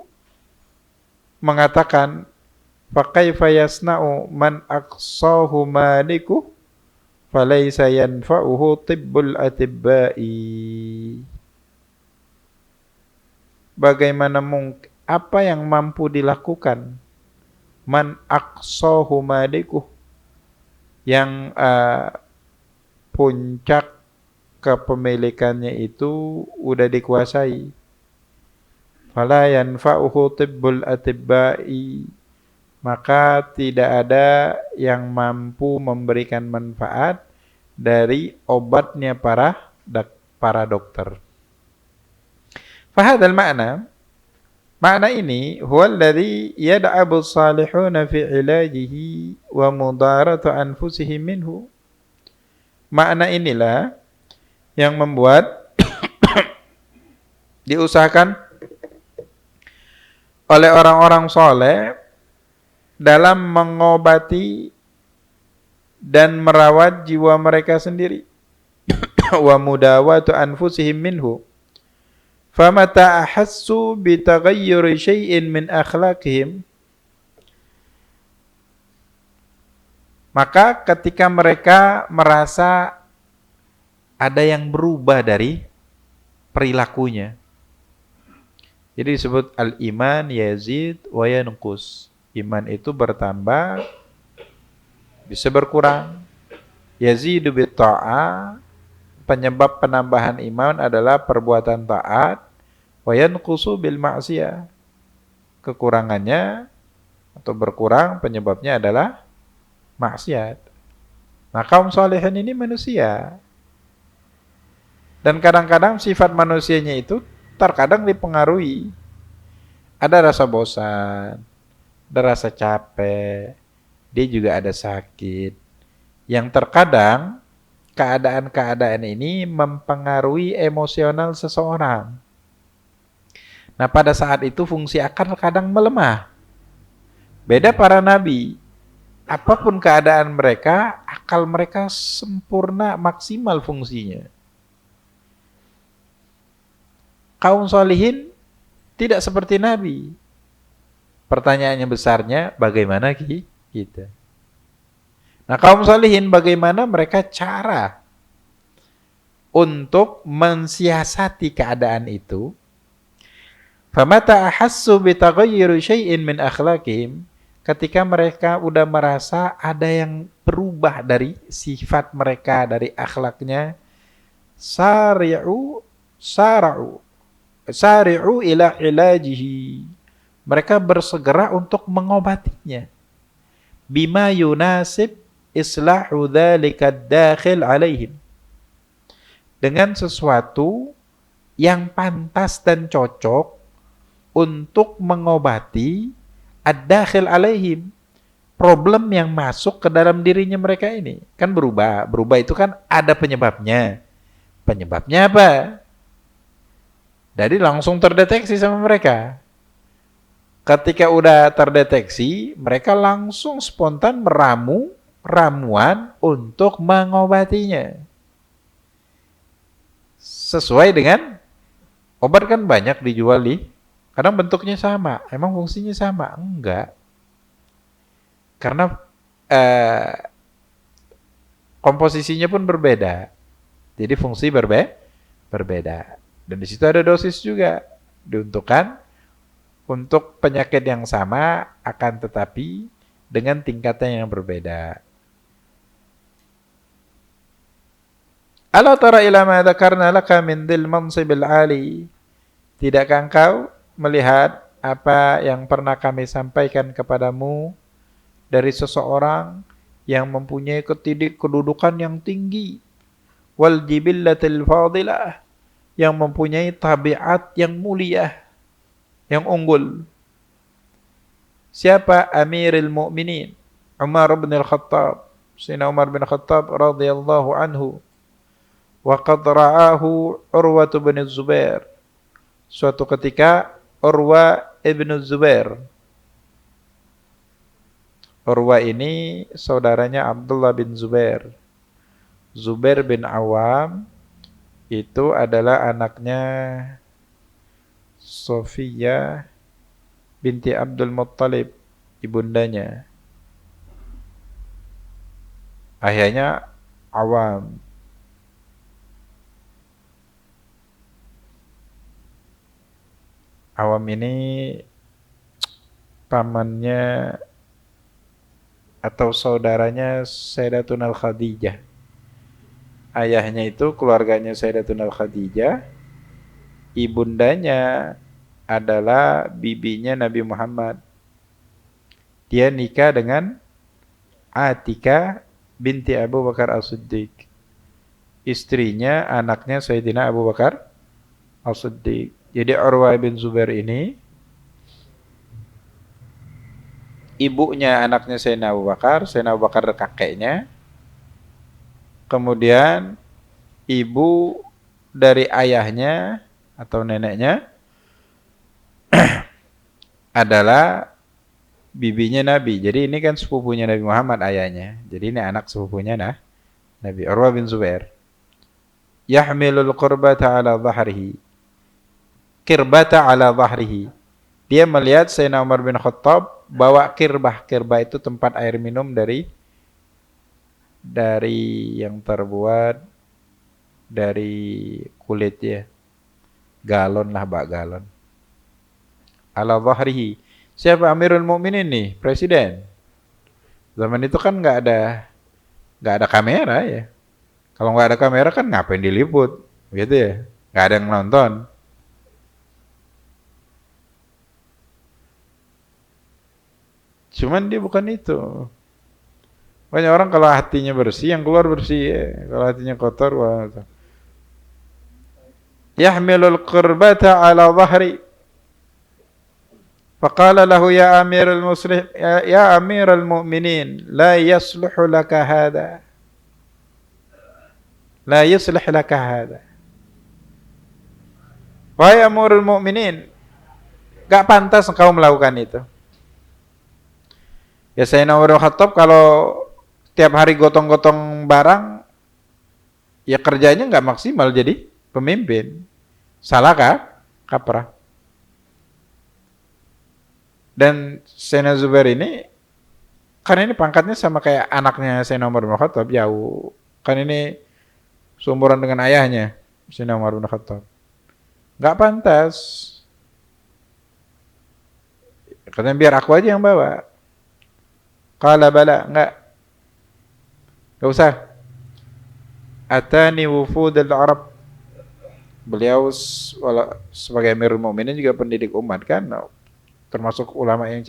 mengatakan, faqaifa yasna'u man aqsahu maliku falaysa yanfa'uhu tibbul atibba'i. Bagaimana mungkin, apa yang mampu dilakukan man aqsahu maliku, yang puncak kepemilikannya itu udah dikuasai. Fala yanfa'uhu tibbul atibba'i, maka tidak ada yang mampu memberikan manfaat dari obatnya para dokter. Fahadal makna ini huwa alladhi yad'abu salihuna fi ilajihi wa mudaratu anfusihim minhu. Makna inilah yang membuat diusahakan oleh orang-orang soleh dalam mengobati dan merawat jiwa mereka sendiri. Wa mudawatu anfusihim minhu. Famata ahassu bitaghayyuri syai'in min akhlaqihim, maka ketika mereka merasa ada yang berubah dari perilakunya. Jadi disebut al-iman yazid wa yanqus. Iman itu bertambah, bisa berkurang. Yazidu bitta'ah, penyebab penambahan iman adalah perbuatan taat. Wa yanqusu bil ma'siyah, kekurangannya atau berkurang penyebabnya adalah maksiat. Nah, kaum salihin ini manusia. Dan kadang-kadang sifat manusianya itu terkadang dipengaruhi. Ada rasa bosan, ada rasa capek, dia juga ada sakit. Yang terkadang keadaan-keadaan ini mempengaruhi emosional seseorang. Nah, pada saat itu fungsi akal kadang melemah. Beda para nabi. apapun keadaan mereka, akal mereka sempurna, maksimal fungsinya. Kaum solihin tidak seperti Nabi. Pertanyaannya besarnya, bagaimana kita? Nah, kaum solihin bagaimana mereka cara untuk mensiasati keadaan itu? Famata ahassu bitaghayyuri syai'in min akhlaqihim, ketika mereka udah merasa ada yang berubah dari sifat mereka, dari akhlaknya, sari'u ila ilajihi, mereka bersegera untuk mengobatinya, bima yunasib islahu dzalika dakhil alaihim, dengan sesuatu yang pantas dan cocok untuk mengobati ad-dakhil alaihim, problem yang masuk ke dalam dirinya mereka ini. Kan berubah. Berubah itu kan ada penyebabnya. Penyebabnya apa? Jadi langsung terdeteksi sama mereka. Ketika udah terdeteksi, mereka langsung spontan meramu ramuan untuk mengobatinya. Sesuai dengan obat kan banyak dijual di, kadang bentuknya sama, emang fungsinya sama? Enggak. Karena komposisinya pun berbeda. Jadi fungsi berbeda. Dan di situ ada dosis juga diuntukkan untuk penyakit yang sama, akan tetapi dengan tingkatan yang berbeda. Ala tara ila ma dzakarna laka min dzil mansibil ali. Tidakkah engkau melihat apa yang pernah kami sampaikan kepadamu dari seseorang yang mempunyai kedudukan yang tinggi, wal jibillatil fadilah, yang mempunyai tabiat yang mulia, yang unggul. Siapa? Amirul Mukminin Umar bin Al-Khattab. Sayyidina Umar bin Khattab radhiyallahu anhu. Wa qad ra'ahu Urwa bin Zubair. Suatu ketika Urwa ibn Zubair. Urwa ini saudaranya Abdullah bin Zubair. Zubair bin Awam itu adalah anaknya Sofiyah binti Abdul Muttalib, ibundanya. Ayahnya Awam. Awam ini pamannya atau saudaranya Sayyidatuna Khadijah. Ayahnya itu keluarganya Sayyidatuna Khadijah. Ibundanya adalah bibinya Nabi Muhammad. Dia nikah dengan Atika binti Abu Bakar As-Siddiq. Istrinya anaknya Sayyidina Abu Bakar As-Siddiq. Jadi Urwa bin Zubair ini ibunya anaknya Sayyidina Abu Bakar kakeknya. Kemudian ibu dari ayahnya atau neneknya adalah bibinya Nabi. Jadi ini kan sepupunya Nabi Muhammad ayahnya. Jadi ini anak sepupunya Nabi Urwa bin Zubair. Yahmilul qurbata ala dhahrihi. Kirbata ala dhahrihi. Dia melihat Sayyidina Umar bin Khattab bawa kirbah. Kirbah itu tempat air minum dari yang terbuat dari kulit ya. Galon lah, bak galon. Ala dhahrihi. Siapa Amirul Mukminin nih? Presiden. Zaman itu kan nggak ada kamera ya. Kalau nggak ada kamera kan ngapain diliput, gitu ya? Nggak ada yang nonton. Cuman dia bukan itu. Banyak orang kalau hatinya bersih, yang keluar bersih ya. Kalau hatinya kotor, wah. Yahmilul qurbata ala dhahri. Faqala lahu ya amiral muslim ya amiral mu'minin la yasluhu laka hada. La yuslih laka hada. Wahai amirul mu'minin, gak pantas engkau melakukan itu. Ya Sayyidina Umar bin Khattab kalau tiap hari gotong-gotong barang, ya kerjanya nggak maksimal jadi pemimpin. Salah kah? Kaprah. Dan Sayyidina Zubair ini, kan ini pangkatnya sama kayak anaknya Sayyidina Umar bin Khattab, jauh. Kan ini seumuran dengan ayahnya, Sayyidina Umar bin Khattab. Nggak pantas. Katanya biar aku aja yang bawa. Qala bala, nggak usah. Atani wufud al-Arab. Beliau sebagai Amirul Mukminin juga pendidik umat kan, termasuk ulama yang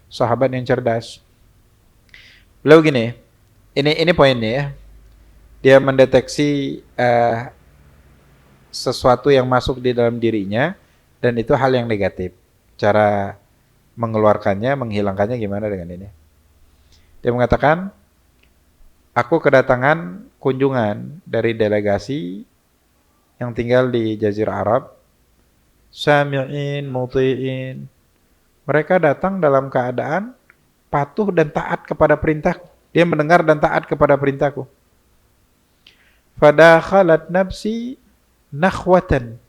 sahabat yang cerdas. Beliau gini, ini poinnya ya. Dia mendeteksi sesuatu yang masuk di dalam dirinya dan itu hal yang negatif. Cara mengeluarkannya, menghilangkannya gimana dengan ini? Dia mengatakan, aku kedatangan kunjungan dari delegasi yang tinggal di Jazirah Arab, sami'in, muti'in. Mereka datang dalam keadaan patuh dan taat kepada perintahku. Dia mendengar dan taat kepada perintahku. Fadakhalat nafsi nakhwatan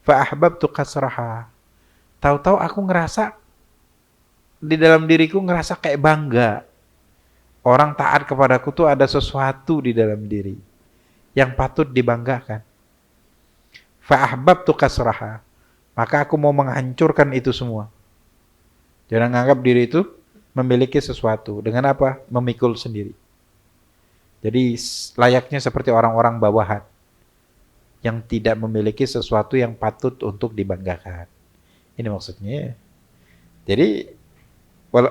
fa'ahbabtu kasraha. Tahu-tahu aku ngerasa di dalam diriku ngerasa kayak bangga. Orang taat kepadaku tuh ada sesuatu di dalam diri yang patut dibanggakan. Fa'ahbabtu kasraha. Maka aku mau menghancurkan itu semua. Jangan menganggap diri itu memiliki sesuatu. Dengan apa? Memikul sendiri. Jadi layaknya seperti orang-orang bawahan yang tidak memiliki sesuatu yang patut untuk dibanggakan. Ini maksudnya. Jadi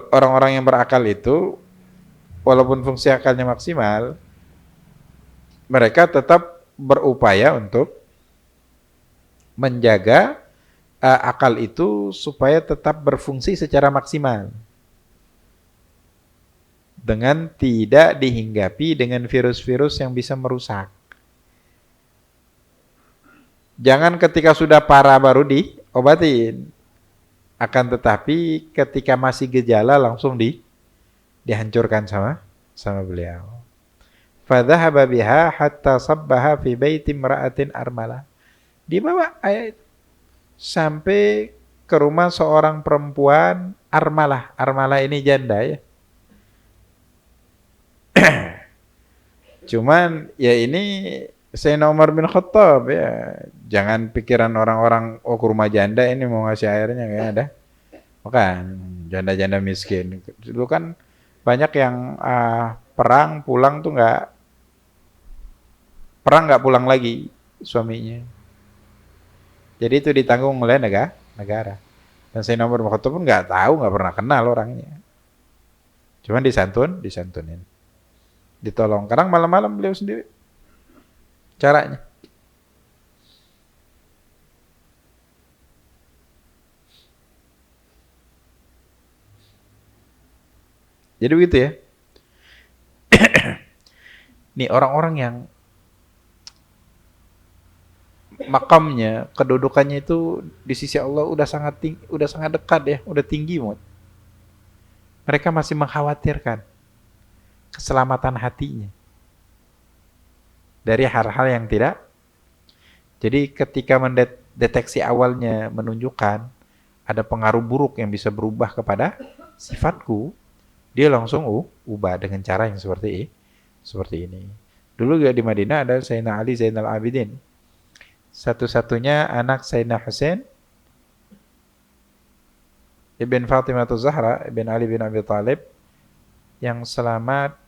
orang-orang yang berakal itu, walaupun fungsi akalnya maksimal, mereka tetap berupaya untuk menjaga akal itu supaya tetap berfungsi secara maksimal. Dengan tidak dihinggapi dengan virus-virus yang bisa merusak. Jangan ketika sudah parah baru diobatin. Akan tetapi ketika masih gejala langsung dihancurkan sama beliau. Fadhahaba biha hatta sabbaha fi baiti imra'atin armalah. Dibawa ayat sampai ke rumah seorang perempuan armalah. Armalah ini janda ya. Cuman ya ini Sayyidina Umar bin Khattab ya. Jangan pikiran orang-orang ke rumah janda ini mau ngasih airnya kayak ada. Bukan, janda-janda miskin. Dulu kan banyak yang perang pulang tuh nggak pulang lagi suaminya. Jadi itu ditanggung oleh negara. Dan Sayyidina Umar bin Khattab pun nggak tahu, nggak pernah kenal orangnya. Cuman disantunin. Ditolong. Kadang malam-malam beliau sendiri. Caranya. Jadi begitu ya. Nih orang-orang yang makamnya, kedudukannya itu di sisi Allah udah sangat dekat ya, udah tinggi banget. Mereka masih mengkhawatirkan keselamatan hatinya dari hal-hal yang tidak. Jadi ketika mendeteksi awalnya menunjukkan ada pengaruh buruk yang bisa berubah kepada sifatku, dia langsung ubah dengan cara yang seperti ini. Dulu di Madinah ada Sayyidina Ali Zainal Abidin, satu-satunya anak Sayyidina Husain ibn Fatimah Zahra ibn Ali bin Abi Thalib yang selamat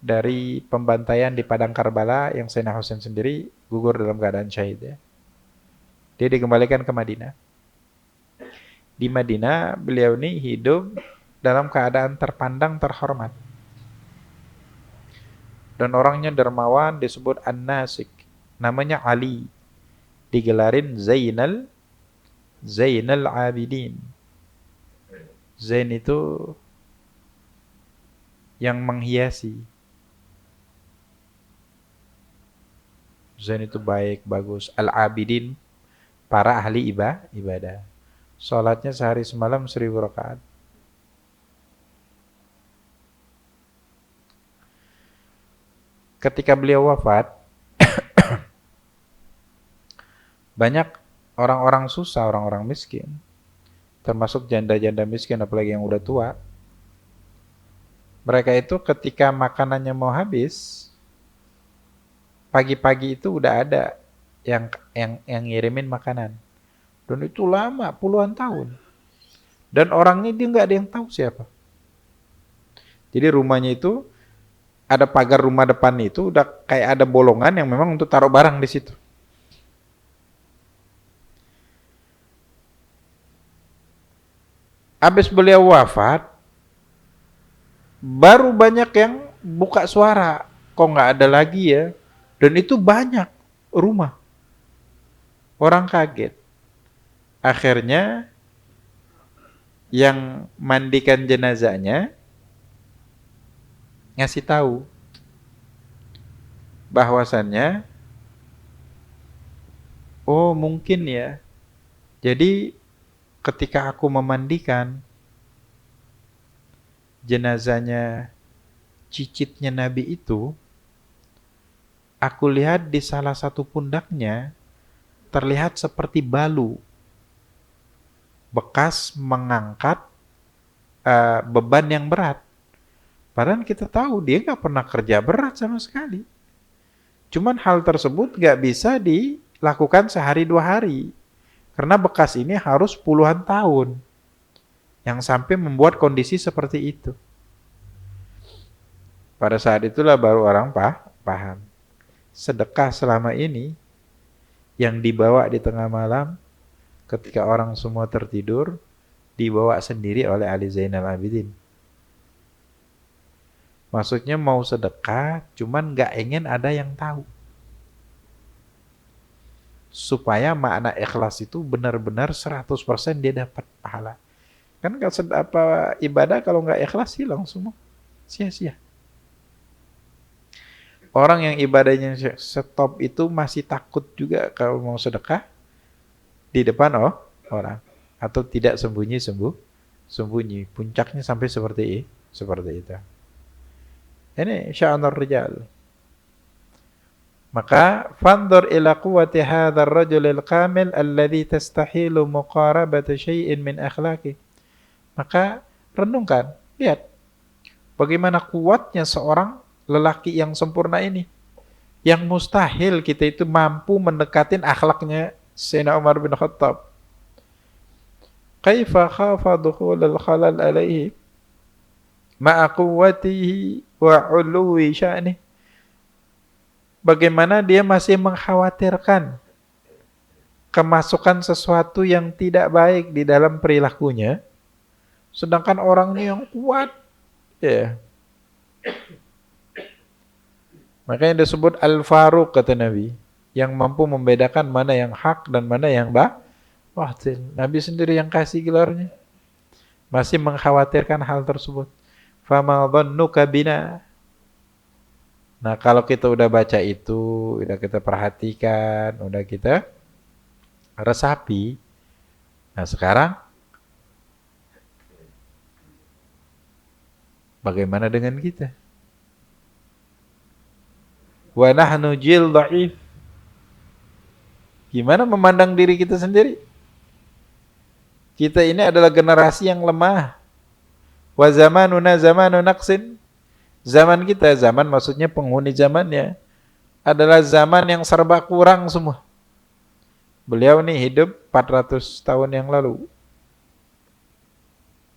dari pembantaian di padang Karbala yang Sayyidina Husain sendiri gugur dalam keadaan syahid ya. Dia dikembalikan ke Madinah. Di Madinah beliau ini hidup dalam keadaan terpandang terhormat. Dan orangnya dermawan, disebut An-Nasik. Namanya Ali. Digelarin Zainal Abidin. Zain itu yang menghiasi. Zain itu baik, bagus. Al-Abidin, para ahli ibadah. Salatnya sehari semalam 1000 rakaat. ketika beliau wafat, banyak orang-orang susah, orang-orang miskin, termasuk janda-janda miskin, apalagi yang udah tua. Mereka itu ketika makanannya mau habis, pagi-pagi itu udah ada yang ngirimin makanan. Dan itu lama, puluhan tahun. Dan orangnya dia nggak ada yang tahu siapa. Jadi rumahnya itu ada pagar rumah depan itu udah kayak ada bolongan yang memang untuk taruh barang di situ. Habis beliau wafat, baru banyak yang buka suara. Kok nggak ada lagi ya? Dan itu banyak rumah. Orang kaget. Akhirnya yang mandikan jenazahnya ngasih tahu bahwasannya, oh mungkin ya. Jadi ketika aku memandikan jenazahnya cicitnya Nabi itu, aku lihat di salah satu pundaknya terlihat seperti balu, bekas mengangkat beban yang berat. Padahal kita tahu dia nggak pernah kerja berat sama sekali. Cuman hal tersebut nggak bisa dilakukan sehari dua hari. Karena bekas ini harus puluhan tahun. Yang sampai membuat kondisi seperti itu. Pada saat itulah baru orang paham. Sedekah selama ini yang dibawa di tengah malam ketika orang semua tertidur, dibawa sendiri oleh Ali Zainal Abidin. Maksudnya mau sedekah, cuman gak ingin ada yang tahu. Supaya makna ikhlas itu benar-benar 100% dia dapat pahala. Kan apa ibadah kalau gak ikhlas hilang semua. Sia-sia. Orang yang ibadahnya stop itu masih takut juga kalau mau sedekah di depan orang. Atau tidak sembunyi. Puncaknya sampai seperti itu. Ini sya'anur rijal. Maka fanzur ila quwwati hadzal rajulil kamil alladhi tastahilu muqarabata syai'in min akhlaqi. Maka renungkan, lihat bagaimana kuatnya seorang lelaki yang sempurna ini. Yang mustahil kita itu mampu mendekatin akhlaknya Sayyidina Umar bin Khattab. Kaifa khafa dukhulal khalal alaihi ma'a quwwatihi wa 'uluwi sya'ni. Bagaimana dia masih mengkhawatirkan kemasukan sesuatu yang tidak baik di dalam perilakunya, sedangkan orangnya yang kuat, ya. Makanya disebut Al-Faruq kata Nabi, yang mampu membedakan mana yang hak dan mana yang batil. Nabi sendiri yang kasih gelarnya, masih mengkhawatirkan hal tersebut. Fama dhannuka bina. Nah, kalau kita udah baca itu, udah kita perhatikan, udah kita resapi. Nah, sekarang bagaimana dengan kita? Wa nahnu jil dha'if. Gimana memandang diri kita sendiri? Kita ini adalah generasi yang lemah. Wa zamanuna zamanu naqsin. Zaman kita, zaman maksudnya penghuni zamannya, adalah zaman yang serba kurang semua. Beliau nih hidup 400 tahun yang lalu.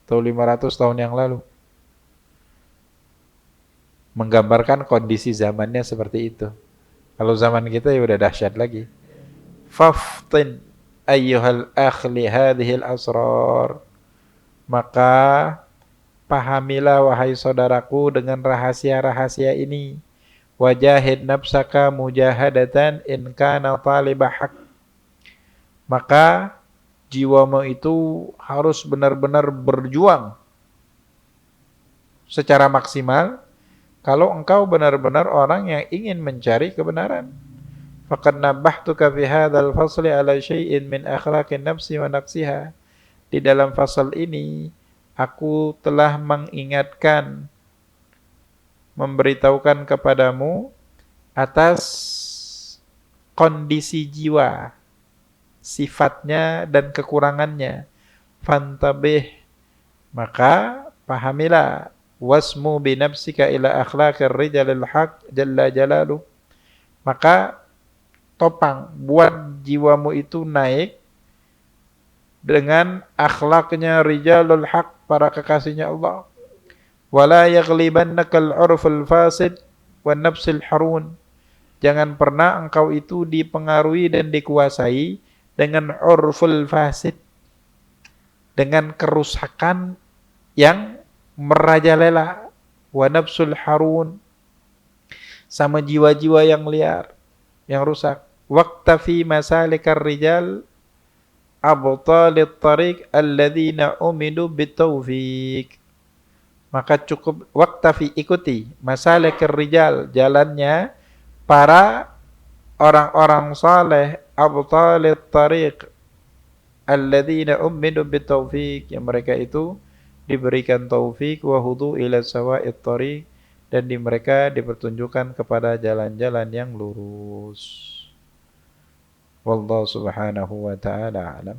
Atau 500 tahun yang lalu. Menggambarkan kondisi zamannya seperti itu. Kalau zaman kita ya udah dahsyat lagi. Faftin ayyuhal akhli hadhil asrar. Maka pahamilah wahai saudaraku dengan rahasia-rahasia ini. Wajahid nafsaka mujahadatan in kana talibah haq. Maka jiwamu itu harus benar-benar berjuang secara maksimal kalau engkau benar-benar orang yang ingin mencari kebenaran. Faqad nabbahtuka fi hadzal fasli ala syai'in min akhlaqin nafsi wa naqsiha. Di dalam fasal ini aku telah mengingatkan, memberitahukan kepadamu atas kondisi jiwa, sifatnya dan kekurangannya. Fantabih, maka pahamilah. Wasmu binafsika ila akhlaqir rijalil haq jalla jalaluh. Maka topang, buat jiwamu itu naik dengan akhlaknya rijalul haq, para kekasihnya Allah. Wala yaghlibannakal urful fasid wan nafsil harun. Jangan pernah engkau itu dipengaruhi dan dikuasai dengan urful fasid, dengan kerusakan yang merajalela, wa nafsul harun, sama jiwa-jiwa yang liar, yang rusak. Waqtafi masalikar rijal abtalit tariq alladzina umidu bitaufiq. Maka cukup waqtafi, ikuti masalikar rijal, jalannya para orang-orang saleh, abtalit tariq alladzina umidu bitaufiq, yang mereka itu diberikan taufik wa hudu ila sawa'it thariq, dan di mereka dipertunjukkan kepada jalan-jalan yang lurus. Wallahu subhanahu wa ta'ala alam.